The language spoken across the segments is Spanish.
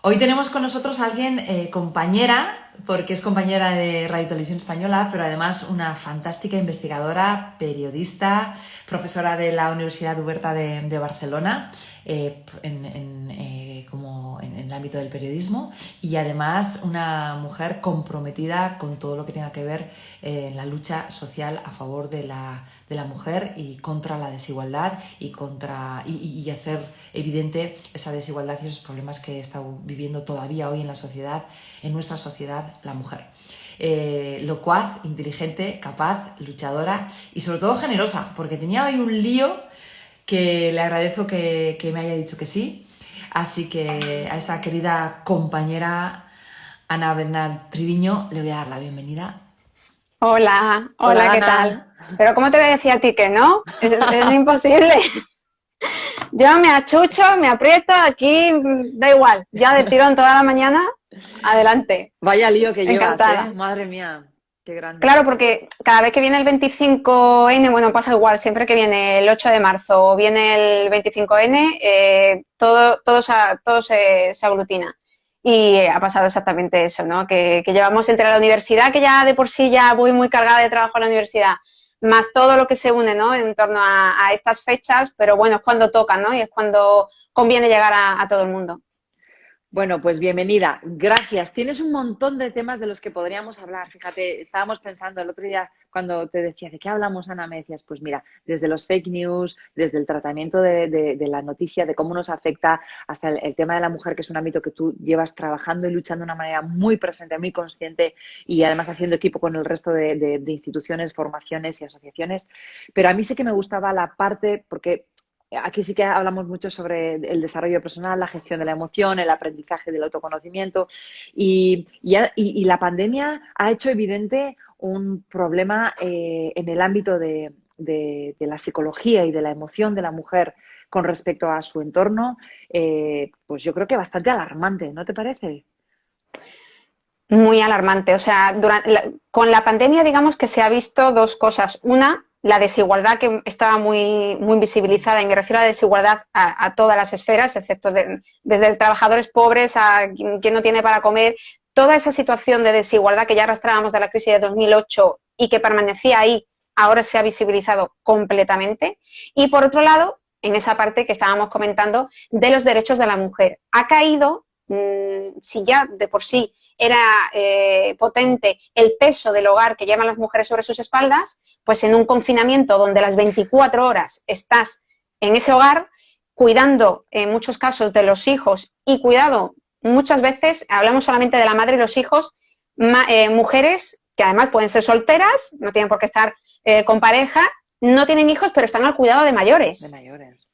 Hoy tenemos con nosotros a alguien, compañera, porque es compañera de Radio Televisión Española, pero además una fantástica investigadora, periodista, profesora de la Universidad Oberta de Barcelona, en el ámbito del periodismo, y además una mujer comprometida con todo lo que tenga que ver en la lucha social a favor de la mujer y contra la desigualdad y hacer evidente esa desigualdad y esos problemas que está viviendo todavía hoy en la sociedad, en nuestra sociedad, la mujer. Locuaz, inteligente, capaz, luchadora y sobre todo generosa, porque tenía hoy un lío que le agradezco que me haya dicho que sí. Así que a esa querida compañera Ana Bernal Triviño le voy a dar la bienvenida. Hola, Hola, hola, ¿qué tal? Ana. Pero ¿cómo te voy a decir a ti que no? Es imposible. Yo me achucho, me aprieto, aquí da igual. Ya de tirón toda la mañana, adelante. Vaya lío que llevas, ¿eh? Encantada. Madre mía, qué grande. Claro, porque cada vez que viene el 25N, bueno, pasa igual, siempre que viene el 8 de marzo o viene el 25N, todo se aglutina. Y ha pasado exactamente eso, ¿no? Que llevamos entre la universidad, que ya de por sí ya voy muy cargada de trabajo en la universidad, más todo lo que se une, ¿no? En torno a estas fechas, pero bueno, es cuando toca, ¿no? Y es cuando conviene llegar a todo el mundo. Bueno, pues bienvenida. Gracias. Tienes un montón de temas de los que podríamos hablar. Fíjate, estábamos pensando el otro día cuando te decía, ¿de qué hablamos, Ana? Me decías, pues mira, desde los fake news, desde el tratamiento de la noticia, de cómo nos afecta, hasta el tema de la mujer, que es un ámbito que tú llevas trabajando y luchando de una manera muy presente, muy consciente y además haciendo equipo con el resto de instituciones, formaciones y asociaciones. Pero a mí sí que me gustaba la parte, porque aquí sí que hablamos mucho sobre el desarrollo personal, la gestión de la emoción, el aprendizaje del autoconocimiento y la pandemia ha hecho evidente un problema en el ámbito de la psicología y de la emoción de la mujer con respecto a su entorno, pues yo creo que bastante alarmante, ¿no te parece? Muy alarmante. O sea, con la pandemia, digamos que se ha visto dos cosas. Una, la desigualdad que estaba muy invisibilizada, y me refiero a la desigualdad a todas las esferas, excepto desde trabajadores pobres a quien no tiene para comer. Toda esa situación de desigualdad que ya arrastrábamos de la crisis de 2008 y que permanecía ahí, ahora se ha visibilizado completamente. Y por otro lado, en esa parte que estábamos comentando de los derechos de la mujer, ha caído, si ya de por sí era potente el peso del hogar que llevan las mujeres sobre sus espaldas, pues en un confinamiento donde las 24 horas estás en ese hogar, cuidando en muchos casos de los hijos y cuidado, muchas veces hablamos solamente de la madre y los hijos, mujeres que además pueden ser solteras, no tienen por qué estar con pareja, no tienen hijos, pero están al cuidado de De mayores. mayores.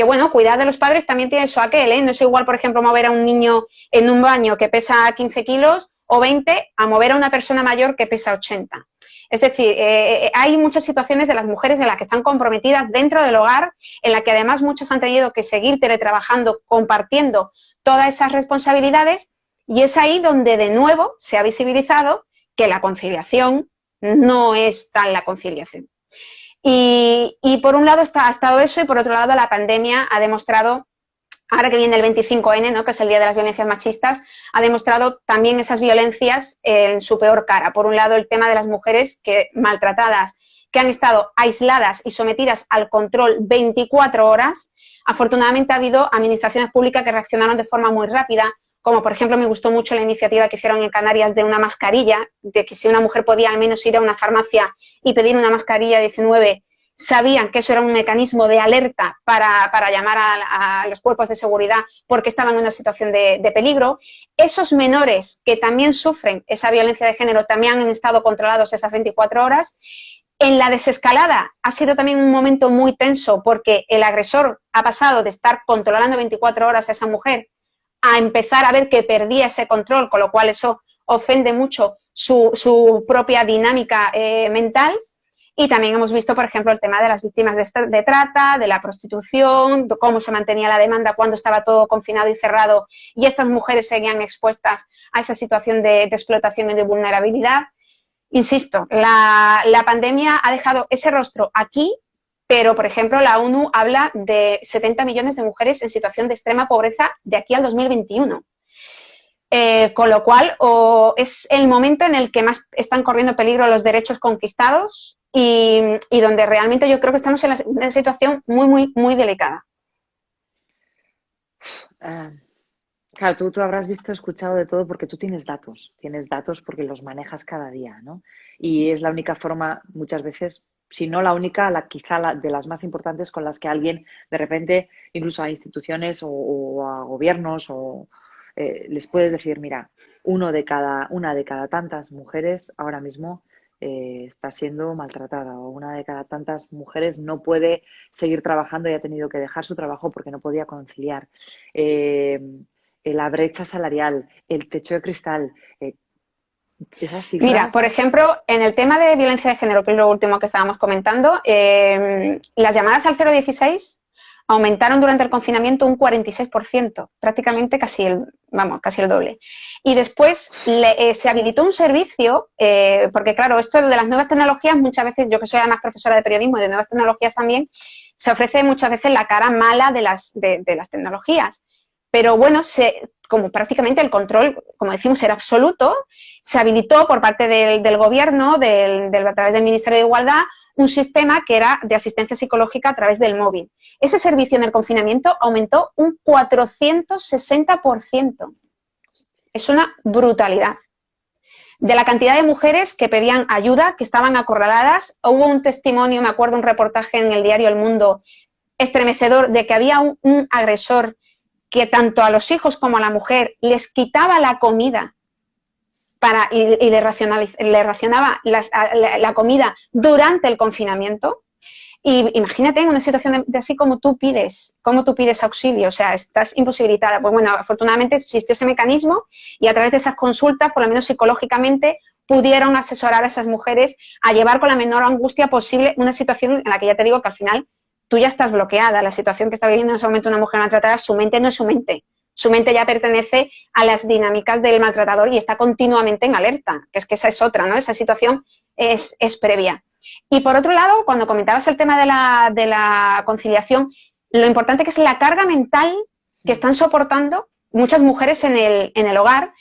Bueno, cuidar de los padres también tiene su aquel, ¿eh? No es igual, por ejemplo, mover a un niño en un baño que pesa 15 kilos o 20 a mover a una persona mayor que pesa 80. Es decir, hay muchas situaciones de las mujeres en las que están comprometidas dentro del hogar, en la que además muchos han tenido que seguir teletrabajando, compartiendo todas esas responsabilidades, y es ahí donde de nuevo se ha visibilizado que la conciliación no es tal la conciliación. Y por un lado ha estado eso y por otro lado la pandemia ha demostrado, ahora que viene el 25N, ¿no?, que es el Día de las Violencias Machistas, ha demostrado también esas violencias en su peor cara. Por un lado el tema de las mujeres maltratadas, que han estado aisladas y sometidas al control 24 horas. Afortunadamente ha habido administraciones públicas que reaccionaron de forma muy rápida, como por ejemplo me gustó mucho la iniciativa que hicieron en Canarias de una mascarilla, de que si una mujer podía al menos ir a una farmacia y pedir una mascarilla 19, sabían que eso era un mecanismo de alerta para llamar a los cuerpos de seguridad porque estaban en una situación de peligro. Esos menores que también sufren esa violencia de género también han estado controlados esas 24 horas. En la desescalada ha sido también un momento muy tenso porque el agresor ha pasado de estar controlando 24 horas a esa mujer a empezar a ver que perdía ese control, con lo cual eso ofende mucho su propia dinámica mental. Y también hemos visto, por ejemplo, el tema de las víctimas de trata, de la prostitución, de cómo se mantenía la demanda cuando estaba todo confinado y cerrado y estas mujeres seguían expuestas a esa situación de explotación y de vulnerabilidad. Insisto, la pandemia ha dejado ese rostro aquí pero, por ejemplo, la ONU habla de 70 millones de mujeres en situación de extrema pobreza de aquí al 2021. Con lo cual, es el momento en el que más están corriendo peligro los derechos conquistados y donde realmente yo creo que estamos en una situación muy, muy, muy delicada. Claro, tú habrás visto, escuchado de todo porque tú tienes datos porque los manejas cada día, ¿no? Y es la única forma, muchas veces, si no la única, quizá de las más importantes con las que alguien, de repente, incluso a instituciones o a gobiernos, les puedes decir, mira, una de cada tantas mujeres ahora mismo está siendo maltratada, o una de cada tantas mujeres no puede seguir trabajando y ha tenido que dejar su trabajo porque no podía conciliar. La brecha salarial, el techo de cristal, esas cifras. Mira, por ejemplo, en el tema de violencia de género, que es lo último que estábamos comentando, las llamadas al 016 aumentaron durante el confinamiento un 46%, prácticamente casi el doble. Y después se habilitó un servicio, porque claro, esto de las nuevas tecnologías, muchas veces, yo que soy además profesora de periodismo y de nuevas tecnologías también, se ofrece muchas veces la cara mala de las tecnologías. Pero bueno, como prácticamente el control, como decimos, era absoluto, se habilitó por parte del gobierno, a través del Ministerio de Igualdad, un sistema que era de asistencia psicológica a través del móvil. Ese servicio en el confinamiento aumentó un 460%. Es una brutalidad. De la cantidad de mujeres que pedían ayuda, que estaban acorraladas, hubo un testimonio, me acuerdo, un reportaje en el diario El Mundo, estremecedor, de que había un agresor que tanto a los hijos como a la mujer les quitaba la comida y le racionaba la comida durante el confinamiento. Y imagínate en una situación de así como tú pides auxilio, o sea, estás imposibilitada. Pues bueno, afortunadamente existió ese mecanismo y a través de esas consultas, por lo menos psicológicamente, pudieron asesorar a esas mujeres a llevar con la menor angustia posible una situación en la que ya te digo que al final tú ya estás bloqueada. La situación que está viviendo en ese momento una mujer maltratada, su mente no es su mente. Su mente ya pertenece a las dinámicas del maltratador y está continuamente en alerta, que es que esa es otra, ¿no? Esa situación es previa. Y por otro lado, cuando comentabas el tema de la conciliación, lo importante que es la carga mental que están soportando muchas mujeres en el hogar.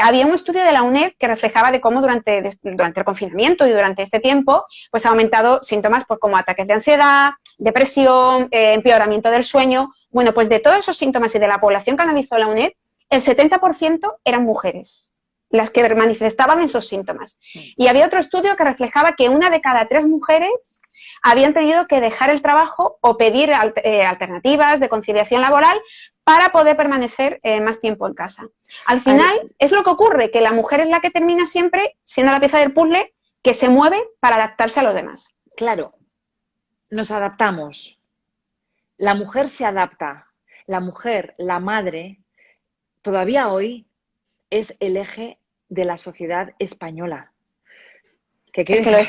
Había un estudio de la UNED que reflejaba de cómo durante el confinamiento y durante este tiempo pues ha aumentado síntomas pues, como ataques de ansiedad, depresión, empeoramiento del sueño. Bueno, pues de todos esos síntomas y de la población que analizó la UNED, el 70% eran mujeres las que manifestaban esos síntomas. Y había otro estudio que reflejaba que 1 de cada 3 mujeres habían tenido que dejar el trabajo o pedir alternativas de conciliación laboral para poder permanecer más tiempo en casa. Al final, es lo que ocurre, que la mujer es la que termina siempre siendo la pieza del puzzle que se mueve para adaptarse a los demás. Claro, nos adaptamos. La mujer se adapta. La mujer, la madre, todavía hoy es el eje de la sociedad española. Que quede claro,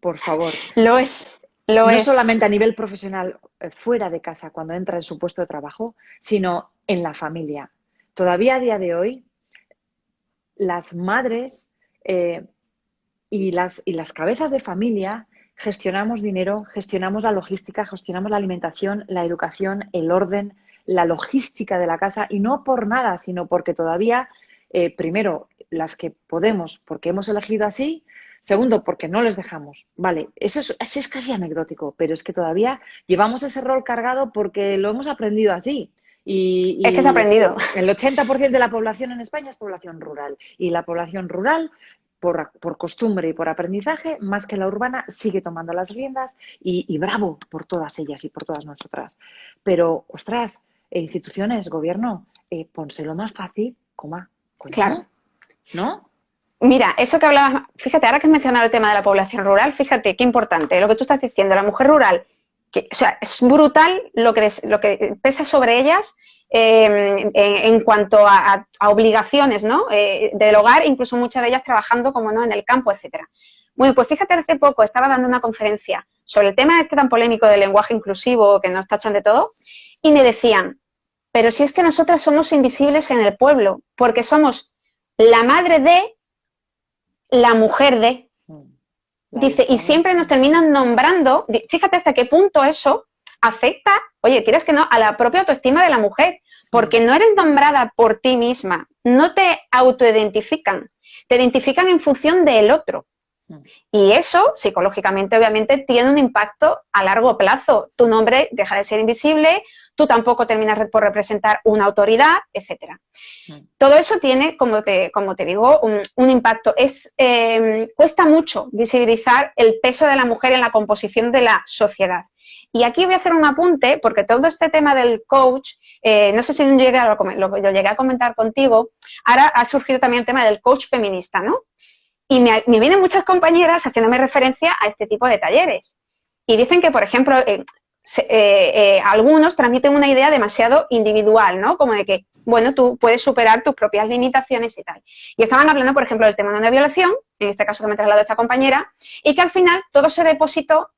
por favor. Lo es. No solamente a nivel profesional, fuera de casa, cuando entra en su puesto de trabajo, sino en la familia. Todavía a día de hoy, las madres y las cabezas de familia gestionamos dinero, gestionamos la logística, gestionamos la alimentación, la educación, el orden, la logística de la casa, y no por nada, sino porque todavía, primero, las que podemos, porque hemos elegido así. Segundo, porque no les dejamos. Vale, eso es casi anecdótico, pero es que todavía llevamos ese rol cargado porque lo hemos aprendido así. Y es que se ha aprendido. El 80% de la población en España es población rural. Y la población rural, por costumbre y por aprendizaje, más que la urbana, sigue tomando las riendas y bravo por todas ellas y por todas nosotras. Pero, ostras, instituciones, gobierno, pónselo más fácil, coño, claro. ¿No? Mira, eso que hablabas, fíjate, ahora que has mencionado el tema de la población rural, fíjate qué importante, lo que tú estás diciendo, la mujer rural, o sea, es brutal lo que pesa sobre ellas en cuanto a obligaciones, ¿no? Del hogar, incluso muchas de ellas trabajando, como no, en el campo, etcétera. Bueno, pues fíjate, hace poco estaba dando una conferencia sobre el tema este tan polémico del lenguaje inclusivo, que nos tachan de todo, y me decían, pero si es que nosotras somos invisibles en el pueblo, porque somos la madre de, la mujer de. Dice, y siempre nos terminan nombrando, fíjate hasta qué punto eso afecta, oye, quieres que no, a la propia autoestima de la mujer, porque no eres nombrada por ti misma, no te autoidentifican, te identifican en función del otro. Y eso, psicológicamente, obviamente, tiene un impacto a largo plazo. Tu nombre deja de ser invisible, tú tampoco terminas por representar una autoridad, etcétera. Todo eso tiene, como te digo, un impacto. Cuesta mucho visibilizar el peso de la mujer en la composición de la sociedad. Y aquí voy a hacer un apunte, porque todo este tema del coach, no sé si lo llegué a comentar contigo, ahora ha surgido también el tema del coach feminista, ¿no? Y me vienen muchas compañeras haciéndome referencia a este tipo de talleres. Y dicen que, por ejemplo, algunos transmiten una idea demasiado individual, ¿no? Como de que, bueno, tú puedes superar tus propias limitaciones y tal. Y estaban hablando, por ejemplo, del tema de una violación, en este caso que me ha trasladado esta compañera, y que al final todo se depositó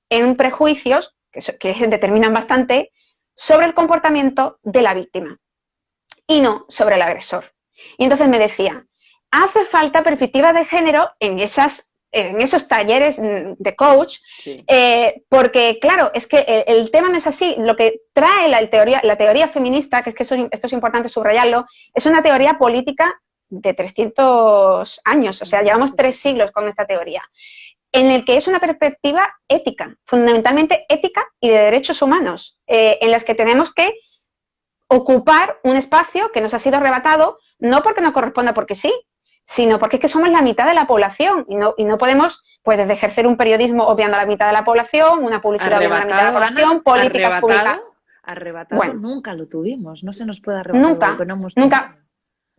en prejuicios, que determinan bastante, sobre el comportamiento de la víctima y no sobre el agresor. Y entonces me decía, hace falta perspectiva de género en esos talleres de coach, sí. Porque, claro, es que el tema no es así. Lo que trae la teoría feminista, que es que esto es importante subrayarlo, es una teoría política de 300 años, o sea, llevamos 3 siglos con esta teoría, en el que es una perspectiva ética, fundamentalmente ética y de derechos humanos, en las que tenemos que ocupar un espacio que nos ha sido arrebatado, no porque nos corresponda porque sí, sino porque es que somos la mitad de la población y no podemos, pues, desde ejercer un periodismo obviando a la mitad de la población, una publicidad obviando a la mitad de la población, Ana, políticas públicas. Arrebatado bueno, nunca lo tuvimos, no se nos puede arrebatar lo que no hemos tenido. Nunca.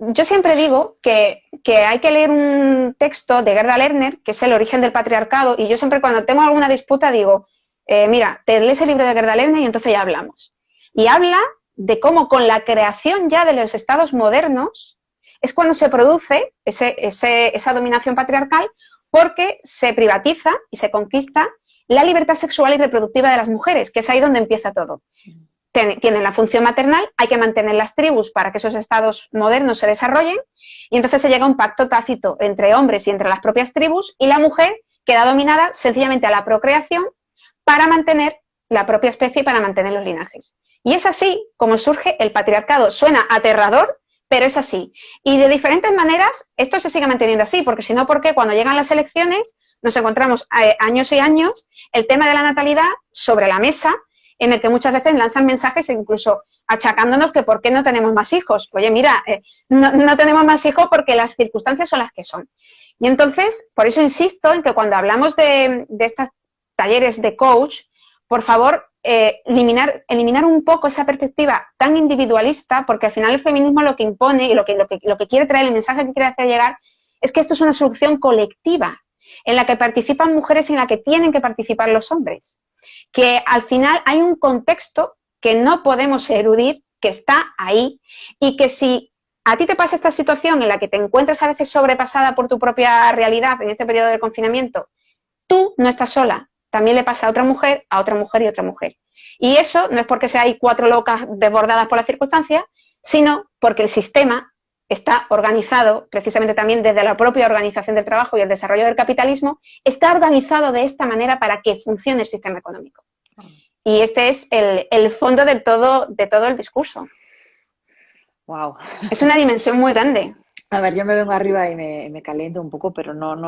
Yo siempre digo que hay que leer un texto de Gerda Lerner, que es El origen del patriarcado, y yo siempre cuando tengo alguna disputa digo, mira, te lees el libro de Gerda Lerner y entonces ya hablamos. Y habla de cómo con la creación ya de los estados modernos es cuando se produce esa dominación patriarcal, porque se privatiza y se conquista la libertad sexual y reproductiva de las mujeres, que es ahí donde empieza todo. Tienen la función maternal, hay que mantener las tribus para que esos estados modernos se desarrollen, y entonces se llega a un pacto tácito entre hombres y entre las propias tribus, y la mujer queda dominada sencillamente a la procreación para mantener la propia especie y para mantener los linajes. Y es así como surge el patriarcado. Suena aterrador, pero es así. Y de diferentes maneras esto se sigue manteniendo así, porque si no, ¿por qué cuando llegan las elecciones nos encontramos años y años el tema de la natalidad sobre la mesa, en el que muchas veces lanzan mensajes incluso achacándonos que por qué no tenemos más hijos? Oye, mira, no tenemos más hijos porque las circunstancias son las que son. Y entonces, por eso insisto en que cuando hablamos de estos talleres de coach, por favor, eliminar un poco esa perspectiva tan individualista, porque al final el feminismo lo que impone y lo que quiere traer, el mensaje que quiere hacer llegar, es que esto es una solución colectiva, en la que participan mujeres y en la que tienen que participar los hombres. Que al final hay un contexto que no podemos eludir, que está ahí, y que si a ti te pasa esta situación en la que te encuentras a veces sobrepasada por tu propia realidad en este periodo de confinamiento, tú no estás sola. También le pasa a otra mujer y a otra mujer. Y eso no es porque hay 4 locas desbordadas por las circunstancias, sino porque el sistema está organizado, precisamente también desde la propia organización del trabajo y el desarrollo del capitalismo, está organizado de esta manera para que funcione el sistema económico. Y este es el fondo de todo el discurso. Wow. Es una dimensión muy grande. A ver, yo me vengo arriba y me caliento un poco, pero no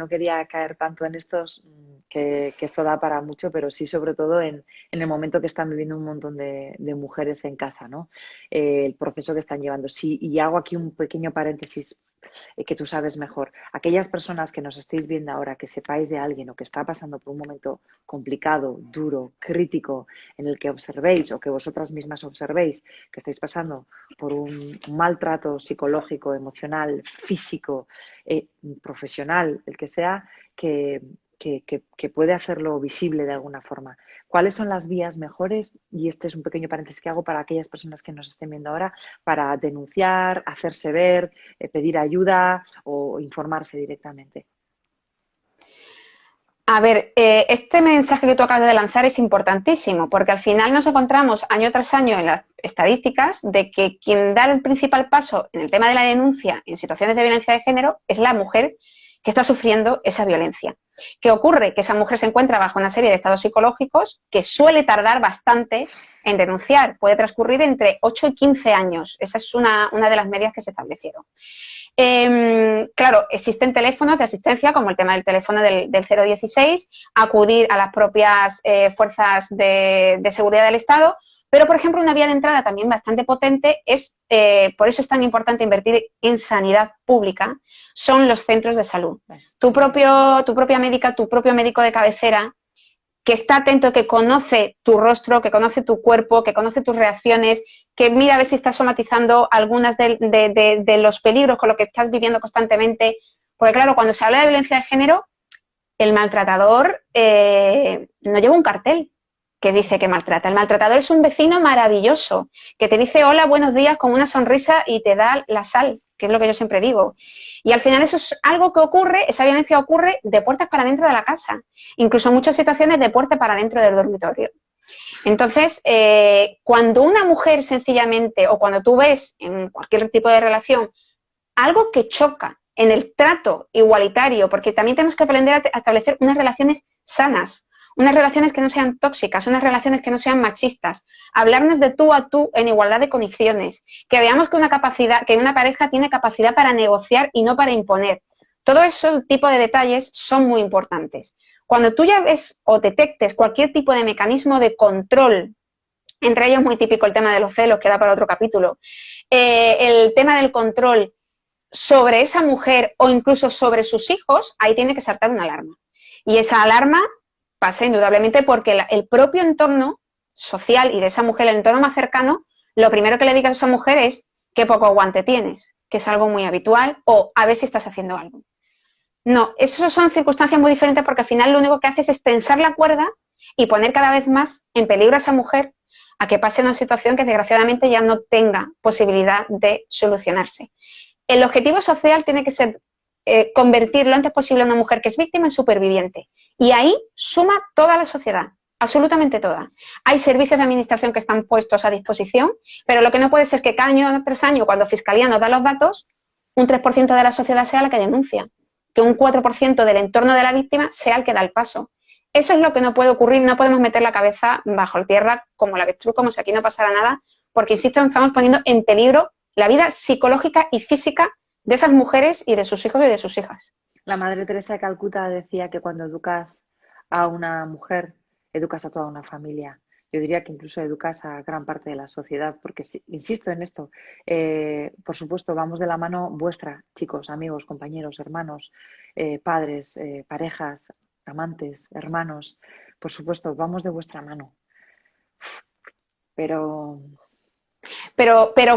quería caer tanto en estos, que esto da para mucho, pero sí sobre todo en el momento que están viviendo un montón de mujeres en casa, ¿no? El proceso que están llevando. Sí, y hago aquí un pequeño paréntesis que tú sabes mejor. Aquellas personas que nos estéis viendo ahora, que sepáis de alguien o que está pasando por un momento complicado, duro, crítico, en el que observéis o que vosotras mismas observéis que estáis pasando por un maltrato psicológico, emocional, físico, profesional, el que sea, que puede hacerlo visible de alguna forma. ¿Cuáles son las vías mejores? Y este es un pequeño paréntesis que hago para aquellas personas que nos estén viendo ahora, para denunciar, hacerse ver, pedir ayuda o informarse directamente. A ver, este mensaje que tú acabas de lanzar es importantísimo, porque al final nos encontramos año tras año en las estadísticas de que quien da el principal paso en el tema de la denuncia en situaciones de violencia de género es la mujer que está sufriendo esa violencia. ¿Qué ocurre? Que esa mujer se encuentra bajo una serie de estados psicológicos que suele tardar bastante en denunciar. Puede transcurrir entre 8 y 15 años. Esa es una de las medias que se establecieron. Claro, existen teléfonos de asistencia, como el tema del teléfono del 016, acudir a las propias fuerzas de seguridad del Estado, pero, por ejemplo, una vía de entrada también bastante potente es, por eso es tan importante invertir en sanidad pública, son los centros de salud. Tu propia médica, tu propio médico de cabecera, que está atento, que conoce tu rostro, que conoce tu cuerpo, que conoce tus reacciones, que mira a ver si estás somatizando algunas de los peligros con los que estás viviendo constantemente. Porque, claro, cuando se habla de violencia de género, el maltratador no lleva un cartel que dice que maltrata. El maltratador es un vecino maravilloso, que te dice hola, buenos días, con una sonrisa y te da la sal, que es lo que yo siempre digo. Y al final eso es algo que ocurre, esa violencia ocurre de puertas para dentro de la casa, incluso en muchas situaciones de puerta para dentro del dormitorio. Entonces, cuando una mujer sencillamente, o cuando tú ves en cualquier tipo de relación, algo que choca en el trato igualitario, porque también tenemos que aprender a establecer unas relaciones sanas, unas relaciones que no sean tóxicas, unas relaciones que no sean machistas, hablarnos de tú a tú en igualdad de condiciones, que veamos que una pareja tiene capacidad para negociar y no para imponer. Todo ese tipo de detalles son muy importantes. Cuando tú ya ves o detectes cualquier tipo de mecanismo de control, entre ellos muy típico el tema de los celos, que da para otro capítulo, el tema del control sobre esa mujer o incluso sobre sus hijos, ahí tiene que saltar una alarma. Y esa alarma pasa indudablemente porque el propio entorno social y de esa mujer, el entorno más cercano, lo primero que le diga a esa mujer es qué poco aguante tienes, que es algo muy habitual, o a ver si estás haciendo algo. No, esas son circunstancias muy diferentes porque al final lo único que hace es tensar la cuerda y poner cada vez más en peligro a esa mujer a que pase una situación que desgraciadamente ya no tenga posibilidad de solucionarse. El objetivo social tiene que ser convertir lo antes posible a una mujer que es víctima en superviviente. Y ahí suma toda la sociedad, absolutamente toda. Hay servicios de administración que están puestos a disposición, pero lo que no puede ser que cada año tras año, cuando Fiscalía nos da los datos, un 3% de la sociedad sea la que denuncia, que un 4% del entorno de la víctima sea el que da el paso. Eso es lo que no puede ocurrir, no podemos meter la cabeza bajo la tierra como la avestruz, como si aquí no pasara nada, porque, insisto, estamos poniendo en peligro la vida psicológica y física de esas mujeres y de sus hijos y de sus hijas. La Madre Teresa de Calcuta decía que cuando educas a una mujer, educas a toda una familia. Yo diría que incluso educas a gran parte de la sociedad, porque insisto en esto, por supuesto, vamos de la mano vuestra, chicos, amigos, compañeros, hermanos, padres, parejas, amantes, hermanos, por supuesto, vamos de vuestra mano. Pero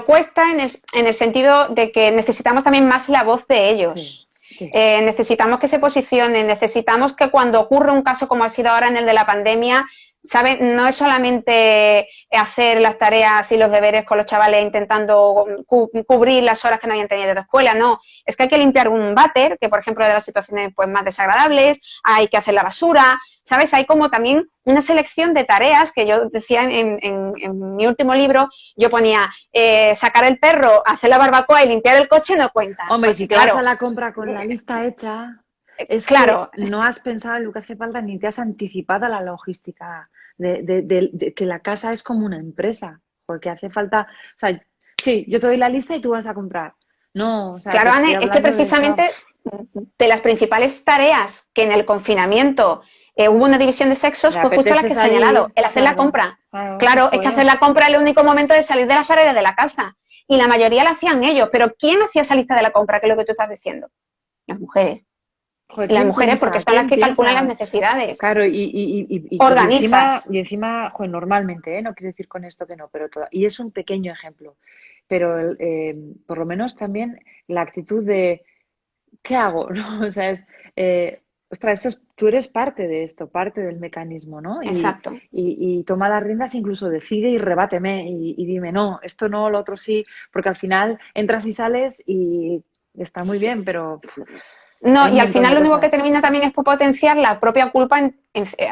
cuesta en el sentido de que necesitamos también más la voz de ellos. Sí, sí. Necesitamos que se posicionen, necesitamos que cuando ocurre un caso como ha sido ahora en el de la pandemia, ¿saben? No es solamente hacer las tareas y los deberes con los chavales intentando cubrir las horas que no habían tenido de escuela, no. Es que hay que limpiar un váter, que por ejemplo es de las situaciones pues, más desagradables, hay que hacer la basura, ¿sabes? Hay como también una selección de tareas que yo decía en mi último libro, yo ponía sacar el perro, hacer la barbacoa y limpiar el coche no cuenta. Hombre, pues, si te vas a la compra con la lista hecha... Es claro, que no has pensado en lo que hace falta ni te has anticipado a la logística de que la casa es como una empresa, porque hace falta, o sea, sí, yo te doy la lista y tú vas a comprar. No, o sea, claro, Anne, es que precisamente de las principales tareas que en el confinamiento hubo una división de sexos, fue justo la que he señalado, el hacer la compra. Claro, es que hacer la compra es el único momento de salir de las paredes de la casa. Y la mayoría la hacían ellos, pero ¿quién hacía esa lista de la compra? Que es lo que tú estás diciendo. Las mujeres. Joder, las mujeres, porque son las que calculan las necesidades. Claro, y organizas. Y encima, joder, normalmente, no quiero decir con esto que no, pero y es un pequeño ejemplo. Pero por lo menos también la actitud de ¿qué hago? ¿No? O sea, ostras, tú eres parte de esto, parte del mecanismo, ¿no? Exacto. Y toma las riendas, incluso decide y rebáteme y dime, no, esto no, lo otro sí, porque al final entras y sales y está muy bien, pero... No, y al final lo único que termina también es potenciar la propia culpa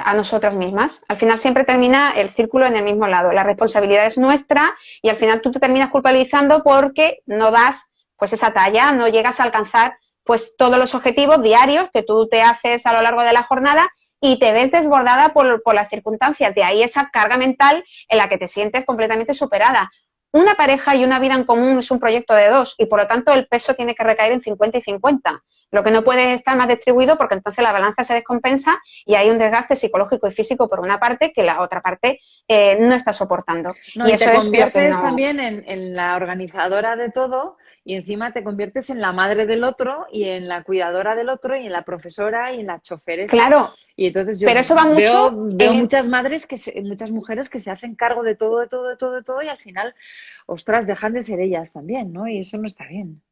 a nosotras mismas. Al final siempre termina el círculo en el mismo lado. La responsabilidad es nuestra y al final tú te terminas culpabilizando porque no das pues esa talla, no llegas a alcanzar pues todos los objetivos diarios que tú te haces a lo largo de la jornada y te ves desbordada por las circunstancias. De ahí esa carga mental en la que te sientes completamente superada. Una pareja y una vida en común es un proyecto de dos y, por lo tanto, el peso tiene que recaer en 50 y 50. Lo que no puede estar más distribuido porque entonces la balanza se descompensa y hay un desgaste psicológico y físico por una parte que la otra parte no está soportando. No, y y eso te es lo que conviertes no... también en la organizadora de todo y encima te conviertes en la madre del otro y en la cuidadora del otro y en la profesora y en la choferesa. Claro, Y entonces yo pero eso va mucho veo en... muchas madres, muchas mujeres que se hacen cargo de todo, de todo, de todo, de todo y al final, ostras, dejan de ser ellas también, ¿no? Y eso no está bien.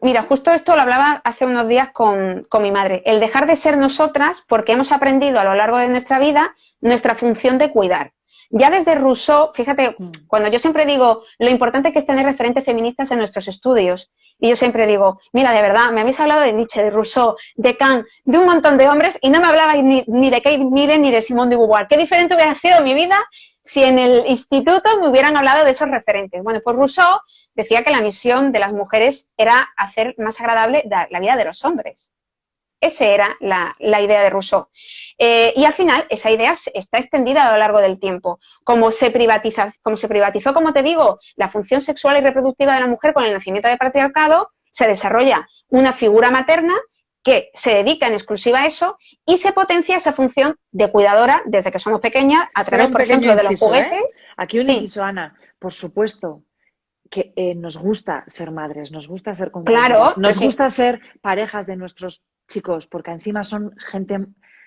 Mira, justo esto lo hablaba hace unos días con mi madre. El dejar de ser nosotras porque hemos aprendido a lo largo de nuestra vida nuestra función de cuidar. Ya desde Rousseau, fíjate, cuando yo siempre digo lo importante que es tener referentes feministas en nuestros estudios, y yo siempre digo, mira, de verdad, me habéis hablado de Nietzsche, de Rousseau, de Kant, de un montón de hombres, y no me hablabais ni de Kate Millett ni de Simone de Beauvoir. ¿Qué diferente hubiera sido mi vida si en el instituto me hubieran hablado de esos referentes? Bueno, pues Rousseau decía que la misión de las mujeres era hacer más agradable la vida de los hombres. Esa era la idea de Rousseau. Y al final, esa idea está extendida a lo largo del tiempo. Como se privatizó, como te digo, la función sexual y reproductiva de la mujer con el nacimiento del patriarcado, se desarrolla una figura materna que se dedica en exclusiva a eso y se potencia esa función de cuidadora desde que somos pequeñas a través, por ejemplo, de los juguetes. Aquí un Sí, inciso, Ana, por supuesto que nos gusta ser madres, nos gusta ser claro, compañeras, pero nos sí, gusta ser parejas de nuestros chicos, porque encima son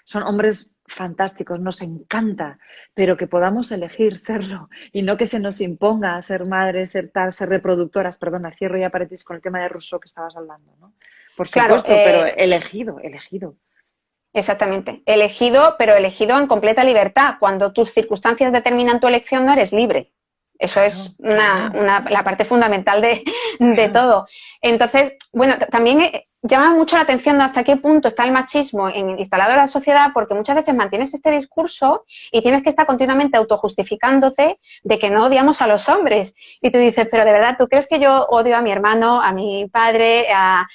son hombres fantásticos, nos encanta, pero que podamos elegir serlo y no que se nos imponga ser madres, ser tal, ser reproductoras. Perdona, cierro ya paréntesis con el tema de Rousseau que estabas hablando, ¿no? Por claro, supuesto, pero elegido, elegido. exactamente. Elegido, pero elegido en completa libertad. Cuando tus circunstancias determinan tu elección, no eres libre. Eso Claro, es claro, la parte fundamental de claro. todo. Entonces, bueno, también llama mucho la atención hasta qué punto está el machismo instalado en la sociedad, porque muchas veces mantienes este discurso y tienes que estar continuamente autojustificándote de que no odiamos a los hombres. Y tú dices, pero de verdad, ¿tú crees que yo odio a mi hermano, a mi padre, a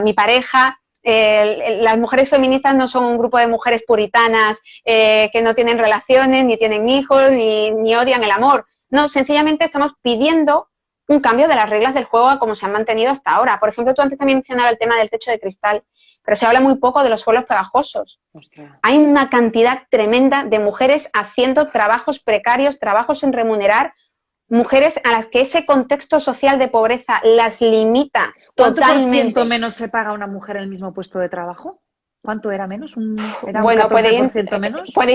mi pareja? Las mujeres feministas no son un grupo de mujeres puritanas que no tienen relaciones, ni tienen hijos, ni odian el amor. No, sencillamente estamos pidiendo un cambio de las reglas del juego a como se han mantenido hasta ahora. Por ejemplo, tú antes también mencionabas el tema del techo de cristal, pero se habla muy poco de los suelos pegajosos. Ostras. Hay una cantidad tremenda de mujeres haciendo trabajos precarios, trabajos sin remunerar, mujeres a las que ese contexto social de pobreza las limita ¿Cuánto por ciento totalmente. menos se paga a una mujer en el mismo puesto de trabajo? ¿Cuánto era menos? ¿Era un Bueno, 14% menos? puede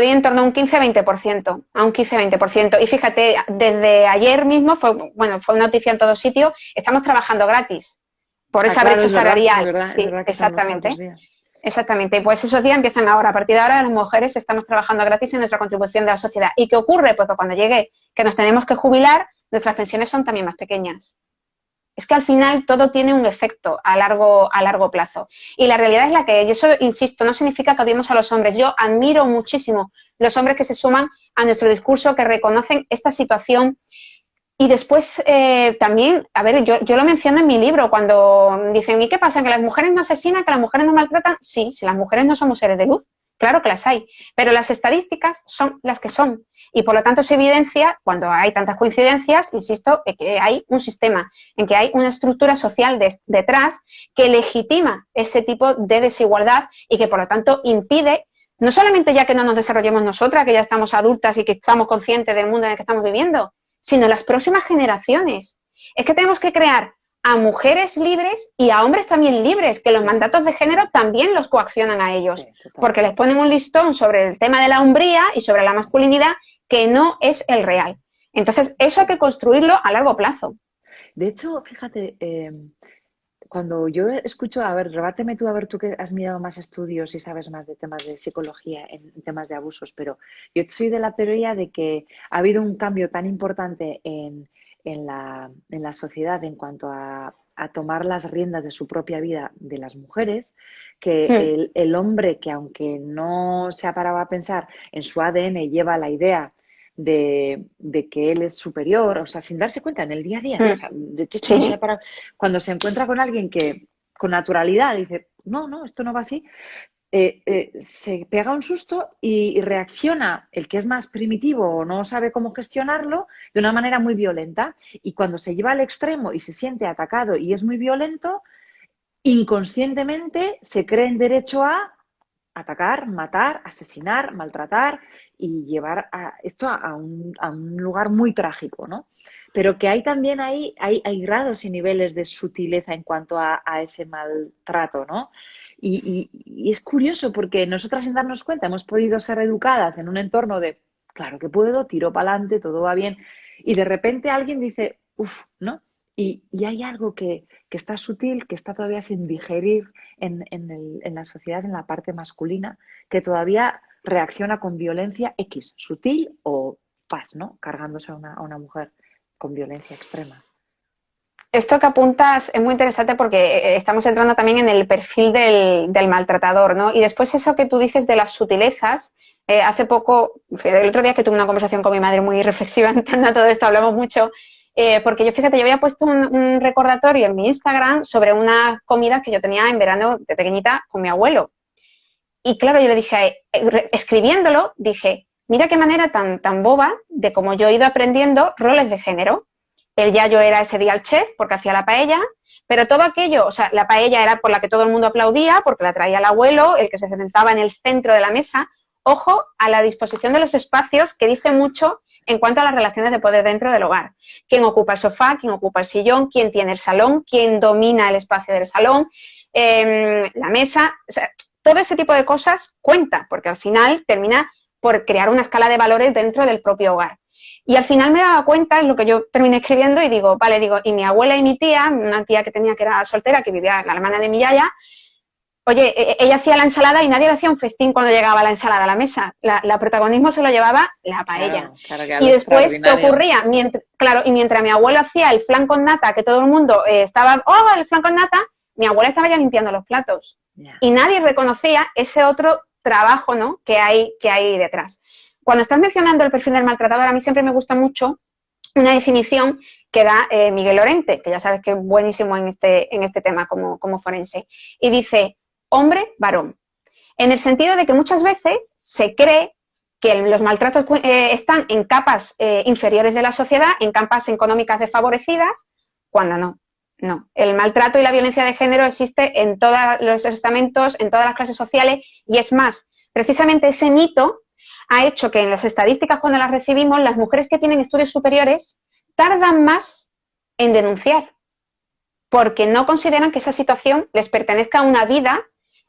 ir en torno a un 15-20%, a un 15-20%. Y fíjate, desde ayer mismo, fue noticia en todo sitio, estamos trabajando gratis por esa Claro, brecha salarial. es Sí, verdad que se han pasado exactamente. 2 días. Exactamente, pues esos días empiezan ahora. A partir de ahora las mujeres estamos trabajando gratis en nuestra contribución de la sociedad. ¿Y qué ocurre? Pues que cuando llegue que nos tenemos que jubilar, nuestras pensiones son también más pequeñas. Es que al final todo tiene un efecto a largo plazo. Y la realidad es la que, y eso, insisto, no significa que odiemos a los hombres. Yo admiro muchísimo los hombres que se suman a nuestro discurso, que reconocen esta situación. Y después también, a ver, yo lo menciono en mi libro, cuando dicen, ¿y qué pasa? ¿Que las mujeres no asesinan? ¿Que las mujeres no maltratan? Sí, si las mujeres no somos seres de luz, claro que las hay, pero las estadísticas son las que son. Y por lo tanto se evidencia, cuando hay tantas coincidencias, insisto, en que hay un sistema, en que hay una estructura social detrás que legitima ese tipo de desigualdad y que por lo tanto impide, no solamente ya que no nos desarrollemos nosotras, que ya estamos adultas y que estamos conscientes del mundo en el que estamos viviendo, sino las próximas generaciones. Es que tenemos que crear a mujeres libres y a hombres también libres, que los mandatos de género también los coaccionan a ellos, Sí, porque les totalmente. ponen un listón sobre el tema de la hombría y sobre la masculinidad que no es el real. Entonces, eso hay que construirlo a largo plazo. De hecho, fíjate, cuando yo escucho, a ver, rebáteme tú, a ver tú que has mirado más estudios y sabes más de temas de psicología en temas de abusos, pero yo soy de la teoría de que ha habido un cambio tan importante en la sociedad en cuanto a tomar las riendas de su propia vida de las mujeres, que el hombre que aunque no se ha parado a pensar en su ADN lleva la idea de que él es superior, o sea, sin darse cuenta en el día a día, ¿eh? O sea, de hecho no se Sí, ha parado. Cuando se encuentra con alguien que con naturalidad, dice, no, no, esto no va así, se pega un susto y reacciona el que es más primitivo o no sabe cómo gestionarlo de una manera muy violenta. Y cuando se lleva al extremo y se siente atacado y es muy violento, inconscientemente se cree en derecho a atacar, matar, asesinar, maltratar y llevar esto a un lugar muy trágico, ¿no? Pero que hay también hay grados y niveles de sutileza en cuanto a ese maltrato, ¿no? Y es curioso porque nosotras sin darnos cuenta hemos podido ser educadas en un entorno de, claro que puedo, tiro para adelante, todo va bien, y de repente alguien dice, uff, ¿no? Y hay algo que está sutil, que está todavía sin digerir en la sociedad, en la parte masculina, que todavía reacciona con violencia X, sutil o paz, ¿no? Cargándose a una mujer con violencia extrema. Esto que apuntas es muy interesante porque estamos entrando también en el perfil del maltratador, ¿no? Y después eso que tú dices de las sutilezas, hace poco, el otro día que tuve una conversación con mi madre muy reflexiva en torno a todo esto, hablamos mucho, porque yo, fíjate, yo había puesto un recordatorio en mi Instagram sobre unas comidas que yo tenía en verano de pequeñita con mi abuelo. Y claro, yo le dije, escribiéndolo, dije, mira qué manera tan boba de cómo yo he ido aprendiendo roles de género. El yayo era ese día el chef porque hacía la paella, pero todo aquello, o sea, la paella era por la que todo el mundo aplaudía porque la traía el abuelo, el que se sentaba en el centro de la mesa. Ojo a la disposición de los espacios, que dice mucho en cuanto a las relaciones de poder dentro del hogar. ¿Quién ocupa el sofá? ¿Quién ocupa el sillón? ¿Quién tiene el salón? ¿Quién domina el espacio del salón? La mesa. O sea, todo ese tipo de cosas cuenta, porque al final termina por crear una escala de valores dentro del propio hogar. Y al final me daba cuenta, es lo que yo terminé escribiendo, y digo, vale, digo, y mi abuela y mi tía, una tía que tenía que era soltera, que vivía, la hermana de mi yaya, oye, ella hacía la ensalada y nadie le hacía un festín cuando llegaba la ensalada a la mesa. La protagonismo se lo llevaba la paella. Claro, y después, ¿qué ocurría? Y mientras mi abuelo hacía el flan con nata, que todo el mundo estaba, oh, el flan con nata, mi abuela estaba ya limpiando los platos. Yeah. Y nadie reconocía ese otro trabajo, ¿no?, que hay detrás. Cuando estás mencionando el perfil del maltratador, a mí siempre me gusta mucho una definición que da Miguel Lorente, que ya sabes que es buenísimo en este tema como forense. Y dice, hombre, varón. En el sentido de que muchas veces se cree que los maltratos están en capas inferiores de la sociedad, en capas económicas desfavorecidas, cuando no. No, el maltrato y la violencia de género existe en todos los estamentos, en todas las clases sociales, y es más, precisamente ese mito ha hecho que en las estadísticas, cuando las recibimos, las mujeres que tienen estudios superiores tardan más en denunciar, porque no consideran que esa situación les pertenezca a una vida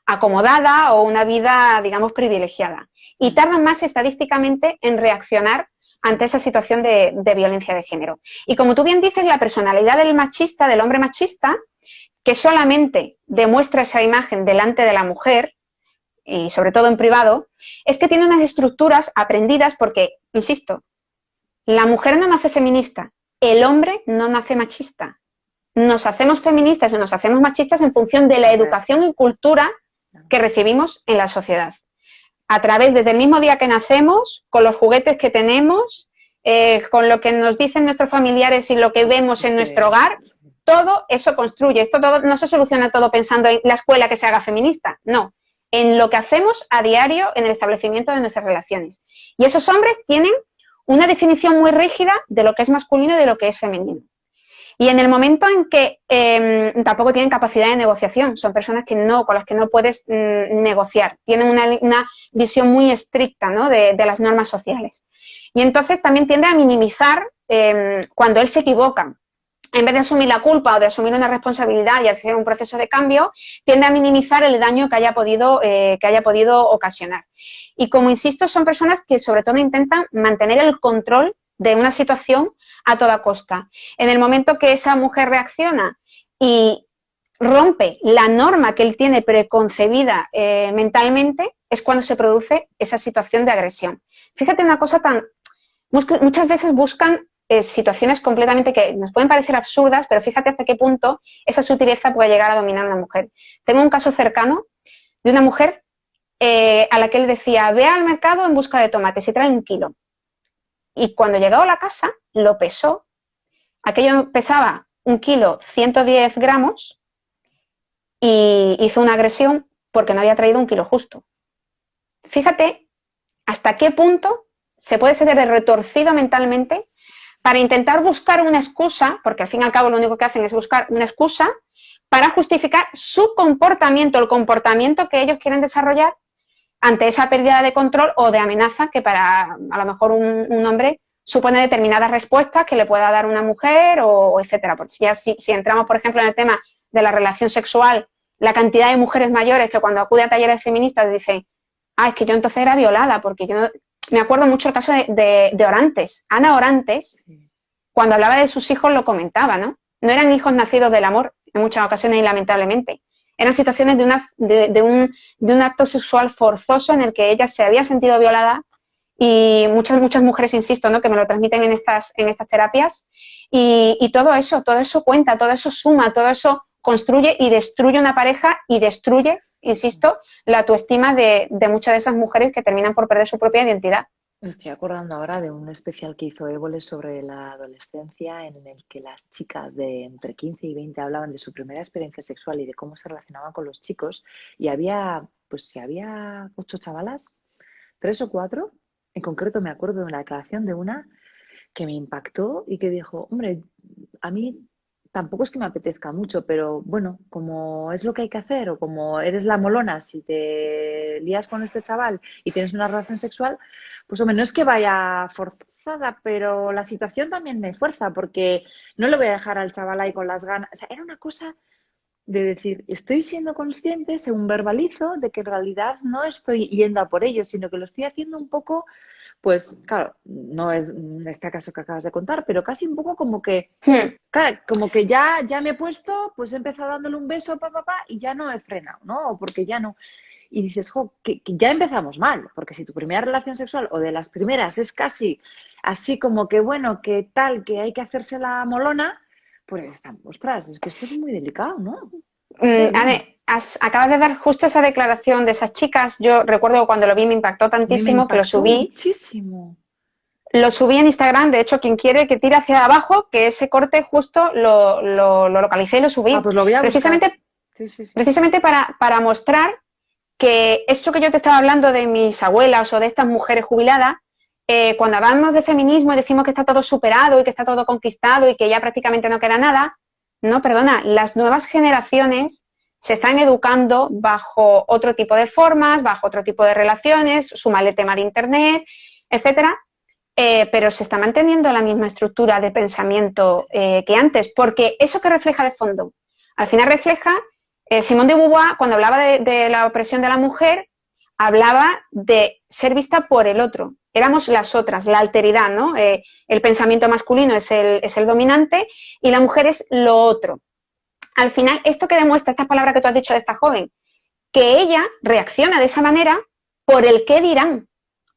acomodada o una vida, digamos, privilegiada. Y tardan más estadísticamente en reaccionar ante esa situación de violencia de género. Y como tú bien dices, la personalidad del machista, del hombre machista, que solamente demuestra esa imagen delante de la mujer, y sobre todo en privado, es que tiene unas estructuras aprendidas porque, insisto, la mujer no nace feminista, el hombre no nace machista. Nos hacemos feministas y nos hacemos machistas en función de la educación y cultura que recibimos en la sociedad. A través, desde el mismo día que nacemos, con los juguetes que tenemos, con lo que nos dicen nuestros familiares y lo que vemos en nuestro hogar, todo eso construye. Esto todo, no se soluciona todo pensando en la escuela que se haga feminista, no. En lo que hacemos a diario en el establecimiento de nuestras relaciones. Y esos hombres tienen una definición muy rígida de lo que es masculino y de lo que es femenino. Y en el momento en que tampoco tienen capacidad de negociación, son personas con las que no puedes negociar, tienen una visión muy estricta, ¿no?, de las normas sociales. Y entonces también tiende a minimizar cuando él se equivoca. En vez de asumir la culpa o de asumir una responsabilidad y hacer un proceso de cambio, tiende a minimizar el daño que haya podido ocasionar. Y como insisto, son personas que sobre todo intentan mantener el control de una situación a toda costa. En el momento que esa mujer reacciona y rompe la norma que él tiene preconcebida mentalmente, es cuando se produce esa situación de agresión. Fíjate una cosa muchas veces buscan situaciones completamente que nos pueden parecer absurdas, pero fíjate hasta qué punto esa sutileza puede llegar a dominar a una mujer. Tengo un caso cercano de una mujer a la que él decía, ve al mercado en busca de tomates y trae 1 kilo. Y cuando llegó a la casa, lo pesó. Aquello pesaba 1 kilo, 110 gramos, y hizo una agresión porque no había traído 1 kilo justo. Fíjate hasta qué punto se puede ser de retorcido mentalmente para intentar buscar una excusa, porque al fin y al cabo lo único que hacen es buscar una excusa para justificar su comportamiento, el comportamiento que ellos quieren desarrollar ante esa pérdida de control o de amenaza que para a lo mejor un hombre supone determinadas respuestas que le pueda dar una mujer o etcétera. Porque si entramos, por ejemplo, en el tema de la relación sexual, la cantidad de mujeres mayores que cuando acude a talleres feministas dicen, es que yo entonces era violada, porque yo no... Me acuerdo mucho el caso de Orantes. Ana Orantes, cuando hablaba de sus hijos, lo comentaba, ¿no? No eran hijos nacidos del amor, en muchas ocasiones y lamentablemente. Eran situaciones de un acto sexual forzoso en el que ella se había sentido violada y muchas mujeres, insisto, ¿no? Que me lo transmiten en estas terapias y todo eso cuenta, todo eso suma, todo eso construye y destruye una pareja y destruye, insisto, la autoestima de muchas de esas mujeres que terminan por perder su propia identidad. Me estoy acordando ahora de un especial que hizo Évole sobre la adolescencia en el que las chicas de entre 15 y 20 hablaban de su primera experiencia sexual y de cómo se relacionaban con los chicos y había 8 chavalas, 3 o 4, en concreto me acuerdo de la declaración de una que me impactó y que dijo, hombre, a mí tampoco es que me apetezca mucho, pero bueno, como es lo que hay que hacer o como eres la molona, si te lías con este chaval y tienes una relación sexual, pues hombre, no es que vaya forzada, pero la situación también me fuerza porque no le voy a dejar al chaval ahí con las ganas. O sea, era una cosa de decir, estoy siendo consciente, según verbalizo, de que en realidad no estoy yendo a por ello, sino que lo estoy haciendo un poco, pues claro, no es este caso que acabas de contar, pero casi un poco como que, claro, como que ya me he puesto, pues he empezado dándole un beso, y ya no he frenado, ¿no? O porque ya no. Y dices, que ya empezamos mal, porque si tu primera relación sexual o de las primeras es casi así como que, bueno, que tal, que hay que hacerse la molona, pues, ostras, es que esto es muy delicado, ¿no? Anne, acabas de dar justo esa declaración de esas chicas. Yo recuerdo que cuando lo vi me impactó tantísimo que lo subí. Muchísimo. Lo subí en Instagram. De hecho, quien quiere que tire hacia abajo, que ese corte justo lo localicé y lo subí. Pues lo voy a precisamente precisamente para mostrar que eso que yo te estaba hablando de mis abuelas o de estas mujeres jubiladas, cuando hablamos de feminismo y decimos que está todo superado y que está todo conquistado y que ya prácticamente no queda nada, no, perdona, las nuevas generaciones se están educando bajo otro tipo de formas, bajo otro tipo de relaciones, súmale el tema de internet, etcétera, pero se está manteniendo la misma estructura de pensamiento que antes, porque eso que refleja de fondo, al final refleja, Simone de Beauvoir, cuando hablaba de la opresión de la mujer, hablaba de ser vista por el otro. Éramos las otras, la alteridad, ¿no? El pensamiento masculino es el dominante y la mujer es lo otro. Al final, esto que demuestra, esta palabra que tú has dicho de esta joven, que ella reacciona de esa manera por el qué dirán.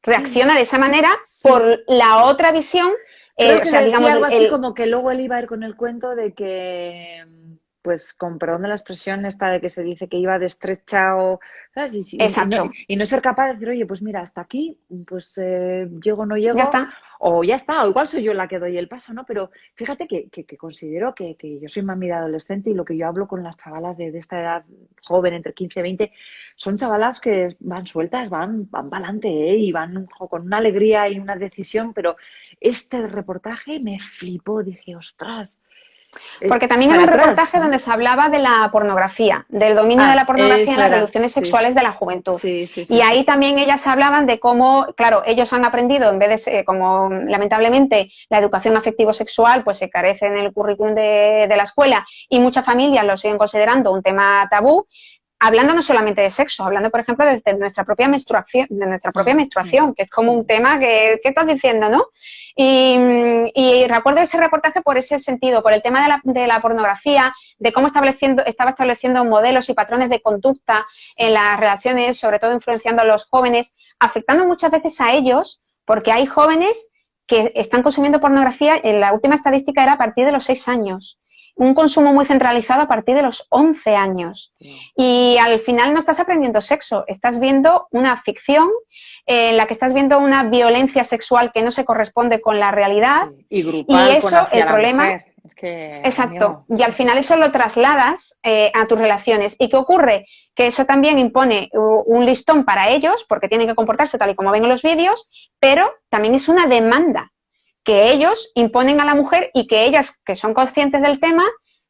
Reacciona de esa manera por la otra visión. Creo que digamos, algo así como que luego él iba a ir con el cuento de que, pues con perdón de la expresión esta de que se dice que iba de estrechado, ¿sabes? Exacto. Y no ser capaz de decir, oye, pues mira, hasta aquí, pues llego o no llego, ya está. O ya está, o igual soy yo la que doy el paso, ¿no? Pero fíjate que considero que yo soy mami de adolescente y lo que yo hablo con las chavalas de esta edad joven, entre 15 y 20, son chavalas que van sueltas, van para adelante, y van con una alegría y una decisión, pero este reportaje me flipó, dije, ostras. Porque también era un reportaje, ¿no?, donde se hablaba de la pornografía, del dominio de la pornografía en las revoluciones sexuales de la juventud. Y ahí también ellas hablaban de cómo, claro, ellos han aprendido, en vez de ser, como lamentablemente la educación afectivo-sexual pues se carece en el currículum de la escuela y muchas familias lo siguen considerando un tema tabú, hablando no solamente de sexo, hablando, por ejemplo, de nuestra propia menstruación, que es como un tema que estás diciendo, ¿no? Y recuerdo ese reportaje por ese sentido, por el tema de la pornografía, de cómo estaba estableciendo modelos y patrones de conducta en las relaciones, sobre todo influenciando a los jóvenes, afectando muchas veces a ellos, porque hay jóvenes que están consumiendo pornografía, en la última estadística era a partir de los 6 años. Un consumo muy centralizado a partir de los 11 años. Y al final no estás aprendiendo sexo, estás viendo una ficción en la que estás viendo una violencia sexual que no se corresponde con la realidad. Y grupal, y eso, el problema, Es que, Exacto, amigo, y al final eso lo trasladas a tus relaciones. ¿Y qué ocurre? Que eso también impone un listón para ellos, porque tienen que comportarse tal y como ven en los vídeos, pero también es una demanda que ellos imponen a la mujer y que ellas, que son conscientes del tema,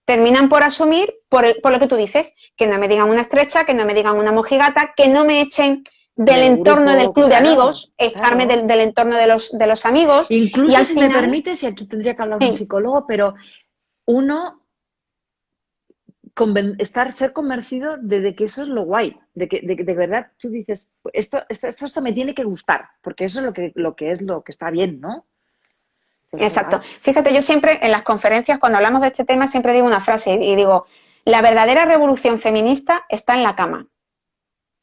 terminan por asumir por lo que tú dices, que no me digan una estrecha, que no me digan una mojigata, que no me echen del entorno del club de amigos, echarme del entorno de los amigos. Incluso y al si final, me permites, y aquí tendría que hablar un sí, psicólogo, pero uno ser convencido de que eso es lo guay, de que de verdad tú dices, esto me tiene que gustar, porque eso es lo que está bien, ¿no? Entonces, exacto. Fíjate, yo siempre en las conferencias, cuando hablamos de este tema, siempre digo una frase y digo, la verdadera revolución feminista está en la cama,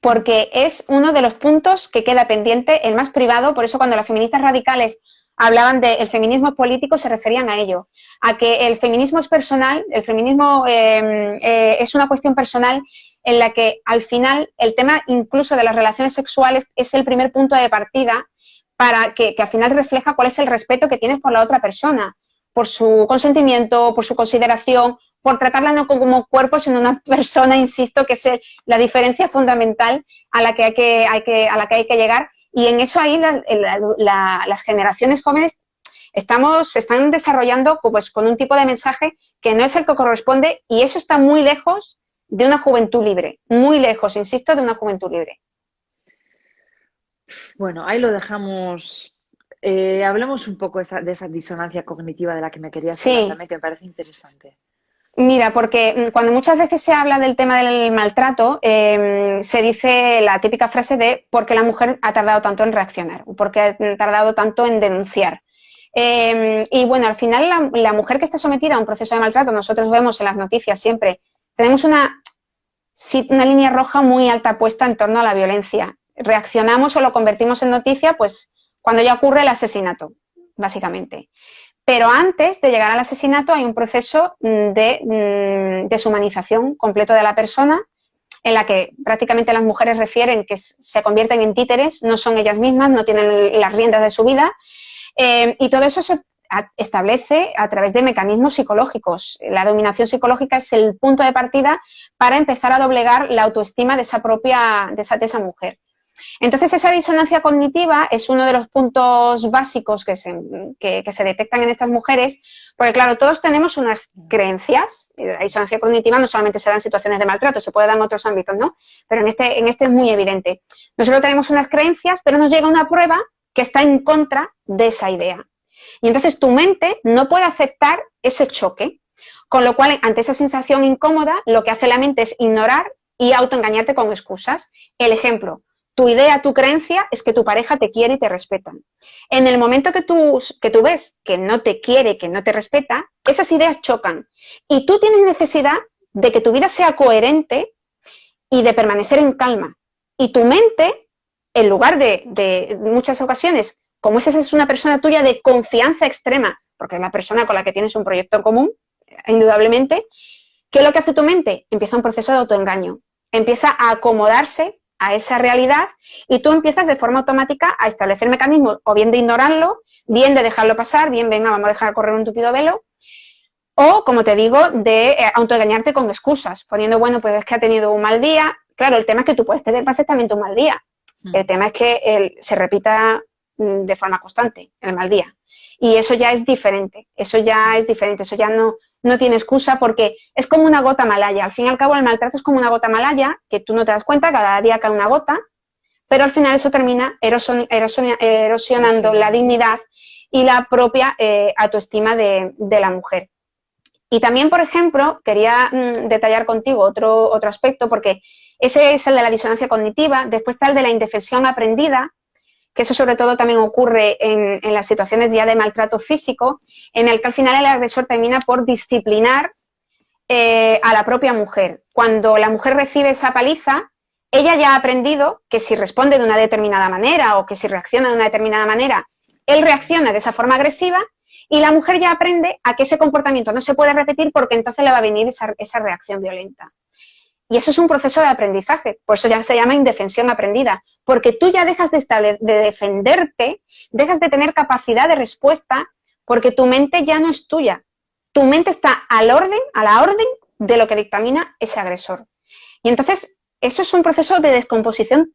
porque es uno de los puntos que queda pendiente, el más privado. Por eso cuando las feministas radicales hablaban del feminismo político se referían a ello, a que el feminismo es personal, el feminismo es una cuestión personal en la que al final el tema incluso de las relaciones sexuales es el primer punto de partida para que al final refleja cuál es el respeto que tienes por la otra persona, por su consentimiento, por su consideración, por tratarla no como cuerpo, sino una persona, insisto, que es la diferencia fundamental a la que hay que llegar. Y en eso ahí las generaciones jóvenes se están desarrollando pues, con un tipo de mensaje que no es el que corresponde, y eso está muy lejos de una juventud libre, muy lejos, insisto, de una juventud libre. bueno, ahí lo dejamos. Hablemos un poco de esa disonancia cognitiva de la que me querías hablar Sí. también, que me parece interesante. Mira, porque cuando muchas veces se habla del tema del maltrato, se dice la típica frase de ¿por qué la mujer ha tardado tanto en reaccionar? ¿Por qué ha tardado tanto en denunciar? Y bueno, al final la mujer que está sometida a un proceso de maltrato, nosotros vemos en las noticias siempre, tenemos una línea roja muy alta puesta en torno a la violencia. Reaccionamos o lo convertimos en noticia pues cuando ya ocurre el asesinato, básicamente. Pero antes de llegar al asesinato hay un proceso de deshumanización completo de la persona, en la que prácticamente las mujeres refieren que se convierten en títeres, no son ellas mismas, no tienen las riendas de su vida, y todo eso se establece a través de mecanismos psicológicos. La dominación psicológica es el punto de partida para empezar a doblegar la autoestima de esa mujer. Entonces, esa disonancia cognitiva es uno de los puntos básicos que se detectan en estas mujeres, porque claro, todos tenemos unas creencias. La disonancia cognitiva no solamente se da en situaciones de maltrato, se puede dar en otros ámbitos, ¿no? Pero en este es muy evidente. Nosotros tenemos unas creencias, pero nos llega una prueba que está en contra de esa idea. Y entonces tu mente no puede aceptar ese choque, con lo cual, ante esa sensación incómoda, lo que hace la mente es ignorar y autoengañarte con excusas. El ejemplo: tu idea, tu creencia es que tu pareja te quiere y te respeta. En el momento que tú ves que no te quiere, que no te respeta, esas ideas chocan. Y tú tienes necesidad de que tu vida sea coherente y de permanecer en calma. Y tu mente, en lugar de muchas ocasiones, como esa es una persona tuya de confianza extrema, porque es la persona con la que tienes un proyecto en común, indudablemente, ¿qué es lo que hace tu mente? Empieza un proceso de autoengaño. Empieza a acomodarse a esa realidad y tú empiezas de forma automática a establecer mecanismos o bien de ignorarlo, bien de dejarlo pasar, bien venga, vamos a dejar correr un tupido velo, o, como te digo, de autoengañarte con excusas, poniendo, bueno, pues es que ha tenido un mal día. Claro, el tema es que tú puedes tener perfectamente un mal día. El tema es que se repita de forma constante el mal día. Y eso ya es diferente, eso ya no tiene excusa, porque es como una gota malaya. Al fin y al cabo, el maltrato es como una gota malaya, que tú no te das cuenta, cada día cae una gota, pero al final eso termina erosionando la dignidad y la propia autoestima de la mujer. Y también, por ejemplo, quería detallar contigo otro aspecto, porque ese es el de la disonancia cognitiva. Después está el de la indefensión aprendida, que eso sobre todo también ocurre en las situaciones ya de maltrato físico, en el que al final el agresor termina por disciplinar a la propia mujer. Cuando la mujer recibe esa paliza, ella ya ha aprendido que si responde de una determinada manera o que si reacciona de una determinada manera, él reacciona de esa forma agresiva, y la mujer ya aprende a que ese comportamiento no se puede repetir, porque entonces le va a venir esa reacción violenta. Y eso es un proceso de aprendizaje, por eso ya se llama indefensión aprendida, porque tú ya dejas de defenderte, dejas de tener capacidad de respuesta, porque tu mente ya no es tuya. tu mente está a la orden de lo que dictamina ese agresor. Y entonces, eso es un proceso de descomposición